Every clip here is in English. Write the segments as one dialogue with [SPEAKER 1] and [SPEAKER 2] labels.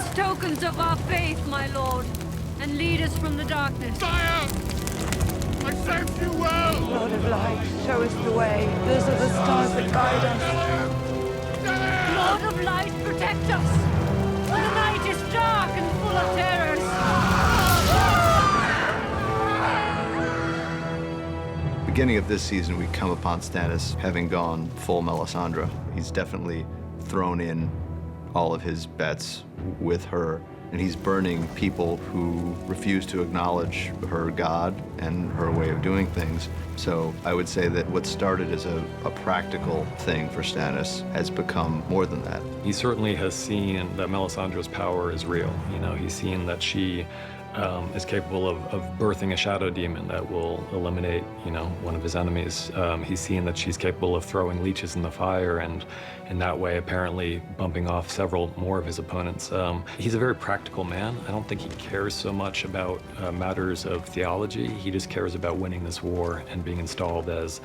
[SPEAKER 1] these tokens of our faith, my lord, and lead us from the darkness.
[SPEAKER 2] Sire! I served you well!
[SPEAKER 3] Lord of light, show us the way. Those are the stars that guide us.
[SPEAKER 1] Lord of light, protect us! The night is dark and full of terrors.
[SPEAKER 4] Beginning of this season, we come upon Stannis having gone full Melisandre. He's definitely thrown in all of his bets with her, and he's burning people who refuse to acknowledge her god and her way of doing things. So I would say that what started as a practical thing for Stannis has become more than that.
[SPEAKER 5] He certainly has seen that Melisandre's power is real. You know, he's seen that she is capable of birthing a shadow demon that will eliminate, one of his enemies. He's seen that she's capable of throwing leeches in the fire and in that way apparently bumping off several more of his opponents. He's a very practical man. I don't think he cares so much about matters of theology. He just cares about winning this war and being installed as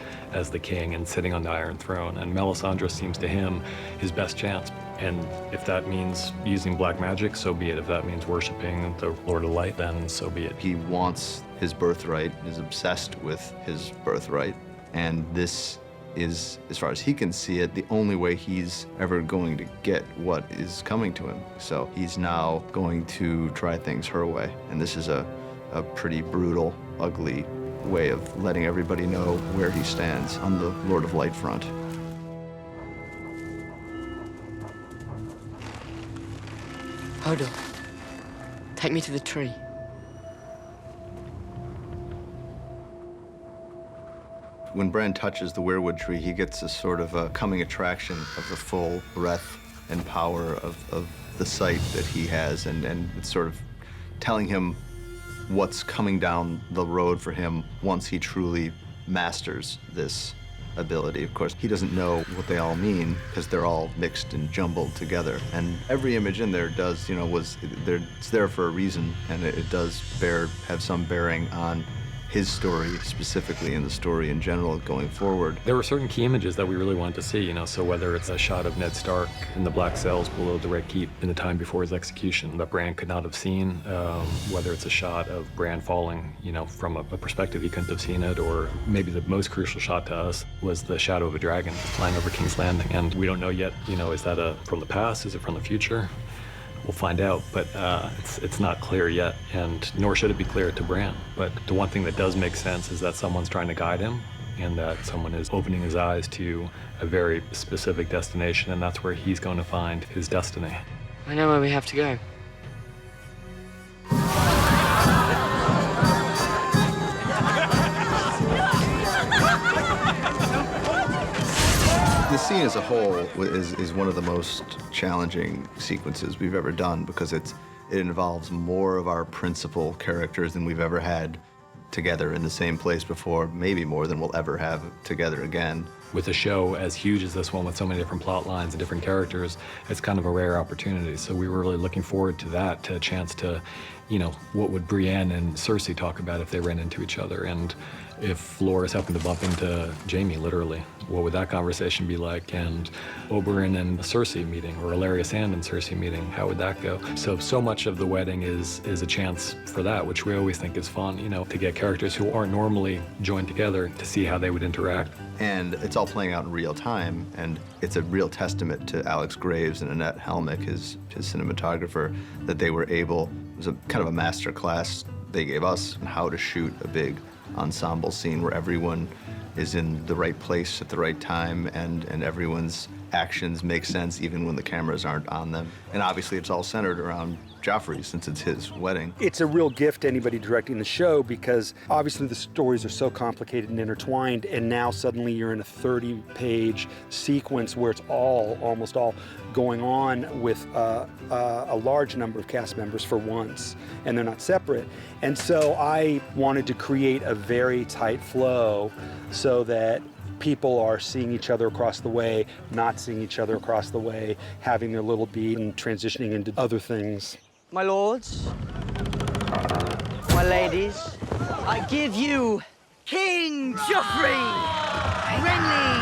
[SPEAKER 5] the king and sitting on the Iron Throne. And Melisandre seems to him his best chance. And if that means using black magic, so be it. If that means worshiping the Lord of Light, then so be it.
[SPEAKER 4] He wants his birthright, is obsessed with his birthright, and this is, as far as he can see it, the only way he's ever going to get what is coming to him. So he's now going to try things her way, and this is a pretty brutal, ugly way of letting everybody know where he stands on the Lord of Light front.
[SPEAKER 6] Hodor, take me to the tree.
[SPEAKER 4] When Bran touches the weirwood tree, he gets a sort of a coming attraction of the full breadth and power of the sight that he has, and it's sort of telling him what's coming down the road for him once he truly masters this ability. Of course, he doesn't know what they all mean because they're all mixed and jumbled together. And every image in there does, it's there for a reason, and it does have some bearing on his story specifically and the story in general going forward.
[SPEAKER 5] There were certain key images that we really wanted to see, so whether it's a shot of Ned Stark in the black cells below the Red Keep in the time before his execution that Bran could not have seen, whether it's a shot of Bran falling, from a perspective he couldn't have seen it, or maybe the most crucial shot to us was the shadow of a dragon flying over King's Landing. And we don't know yet, is that from the past? Is it from the future? We'll find out, but it's not clear yet, and nor should it be clear to Bran. But the one thing that does make sense is that someone's trying to guide him, and that someone is opening his eyes to a very specific destination, and that's where he's going to find his destiny.
[SPEAKER 6] I know where we have to go.
[SPEAKER 4] The scene as a whole is one of the most challenging sequences we've ever done because it involves more of our principal characters than we've ever had together in the same place before, maybe more than we'll ever have together again.
[SPEAKER 5] With a show as huge as this one with so many different plot lines and different characters, it's kind of a rare opportunity. So we were really looking forward to that, to a chance to, what would Brienne and Cersei talk about if they ran into each other? And if Loras happened to bump into Jaime, literally, what would that conversation be like? And Oberyn and Cersei meeting, or Ellaria Sand and Cersei meeting, how would that go? So much of the wedding is a chance for that, which we always think is fun, to get characters who aren't normally joined together to see how they would interact.
[SPEAKER 4] And it's all playing out in real time, and it's a real testament to Alex Graves and Annette Helmick, his cinematographer, that they were able, it was a kind of a master class they gave us on how to shoot a big ensemble scene where everyone is in the right place at the right time, and everyone's actions make sense even when the cameras aren't on them. And obviously it's all centered around Joffrey since it's his wedding.
[SPEAKER 7] It's a real gift to anybody directing the show because obviously the stories are so complicated and intertwined, and now suddenly you're in a 30-page sequence where it's almost all going on with a large number of cast members for once, and they're not separate. And so I wanted to create a very tight flow so that people are seeing each other across the way, not seeing each other across the way, having their little beat and transitioning into other things.
[SPEAKER 8] My lords, my ladies, I give you King Joffrey, Renly,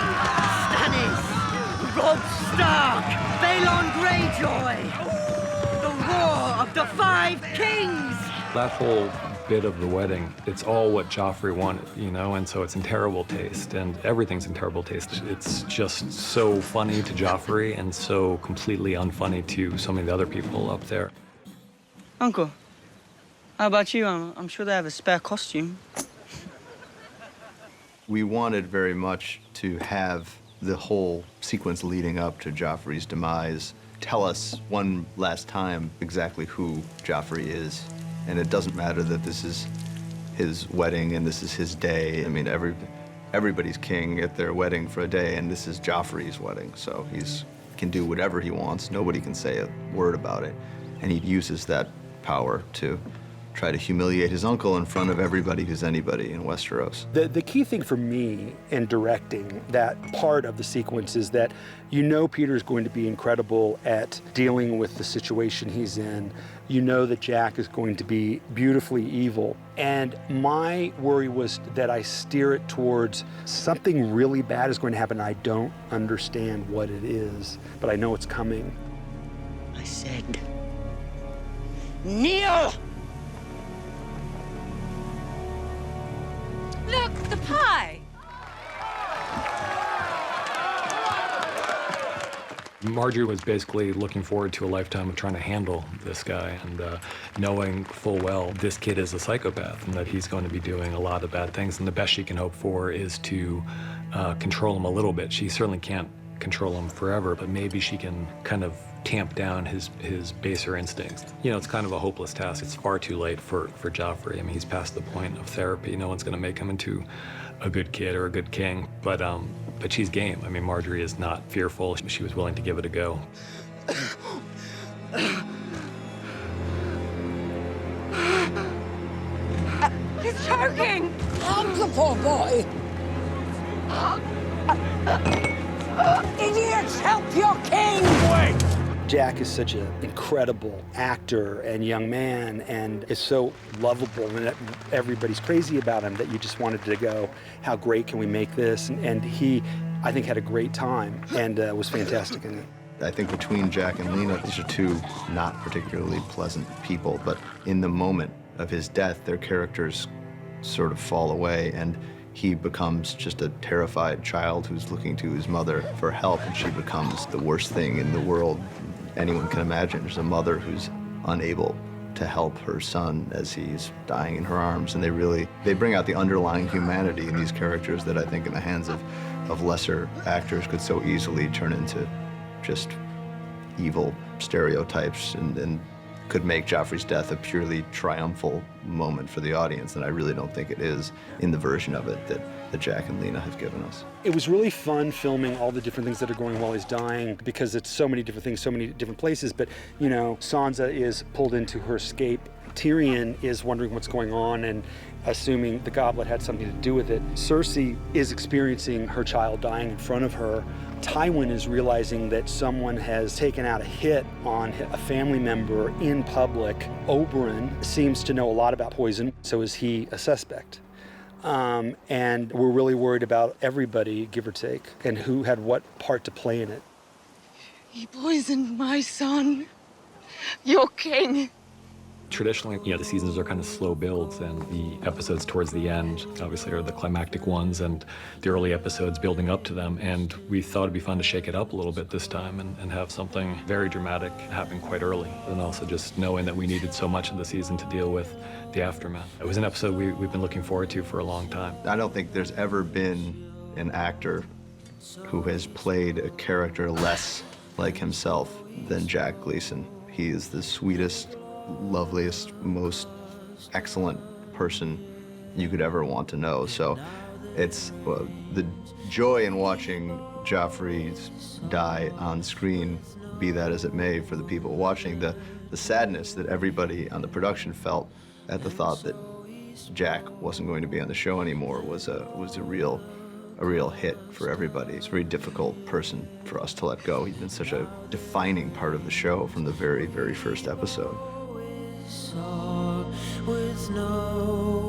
[SPEAKER 8] Stannis, Robb Stark, Balon Greyjoy, the Roar of the Five Kings!
[SPEAKER 5] That whole bit of the wedding, it's all what Joffrey wanted, you know, and so it's in terrible taste, and everything's in terrible taste. It's just so funny to Joffrey and so completely unfunny to so many of the other people up there.
[SPEAKER 8] Uncle, how about you? I'm sure they have a spare costume.
[SPEAKER 4] We wanted very much to have the whole sequence leading up to Joffrey's demise tell us one last time exactly who Joffrey is. And it doesn't matter that this is his wedding and this is his day. I mean, everybody's king at their wedding for a day, and this is Joffrey's wedding. So he can do whatever he wants. Nobody can say a word about it. And he uses that power to try to humiliate his uncle in front of everybody who's anybody in Westeros.
[SPEAKER 7] The key thing for me in directing that part of the sequence is that you know Peter's going to be incredible at dealing with the situation he's in. You know that Jack is going to be beautifully evil. And my worry was that I steer it towards something really bad is going to happen. I don't understand what it is, but I know it's coming.
[SPEAKER 8] I said, kneel!
[SPEAKER 1] Look, the pie!
[SPEAKER 5] Marjorie was basically looking forward to a lifetime of trying to handle this guy and knowing full well this kid is a psychopath and that he's going to be doing a lot of bad things, and the best she can hope for is to control him a little bit. She certainly can't control him forever, but maybe she can kind of tamp down his baser instincts. You know, it's kind of a hopeless task. It's far too late for Joffrey. I mean, he's past the point of therapy. No one's going to make him into a good kid or a good king, but she's game. I mean, Marjorie is not fearful. She was willing to give it a go.
[SPEAKER 1] He's choking!
[SPEAKER 6] I'm the poor boy. Idiots, help your king!
[SPEAKER 2] Wait!
[SPEAKER 7] Jack is such an incredible actor and young man and is so lovable, and everybody's crazy about him that you just wanted to go, how great can we make this? And he, I think, had a great time and was fantastic in it.
[SPEAKER 4] I think between Jack and Lena, these are two not particularly pleasant people, but in the moment of his death, their characters sort of fall away, and he becomes just a terrified child who's looking to his mother for help, and she becomes the worst thing in the world anyone can imagine. There's a mother who's unable to help her son as he's dying in her arms, and they bring out the underlying humanity in these characters that I think in the hands of lesser actors could so easily turn into just evil stereotypes and could make Joffrey's death a purely triumphal moment for the audience, and I really don't think it is in the version of it that Jack and Lena have given us.
[SPEAKER 7] It was really fun filming all the different things that are going while he's dying, because it's so many different things, so many different places, but, you know, Sansa is pulled into her escape. Tyrion is wondering what's going on and assuming the goblet had something to do with it. Cersei is experiencing her child dying in front of her. Tywin is realizing that someone has taken out a hit on a family member in public. Oberyn seems to know a lot about poison, so is he a suspect? And we're really worried about everybody, give or take, and who had what part to play in it.
[SPEAKER 6] He poisoned my son, your king.
[SPEAKER 5] Traditionally, you know, the seasons are kind of slow builds, and the episodes towards the end obviously are the climactic ones, and the early episodes building up to them. And we thought it'd be fun to shake it up a little bit this time and have something very dramatic happen quite early. And also just knowing that we needed so much of the season to deal with the aftermath. It was an episode we've been looking forward to for a long time.
[SPEAKER 4] I don't think there's ever been an actor who has played a character less like himself than Jack Gleeson. He is the sweetest, loveliest, most excellent person you could ever want to know. So it's the joy in watching Joffrey die on screen, be that as it may for the people watching, the sadness that everybody on the production felt at the thought that Jack wasn't going to be on the show anymore was a real hit for everybody. It's a very difficult person for us to let go. He's been such a defining part of the show from the very, very first episode.
[SPEAKER 9] With no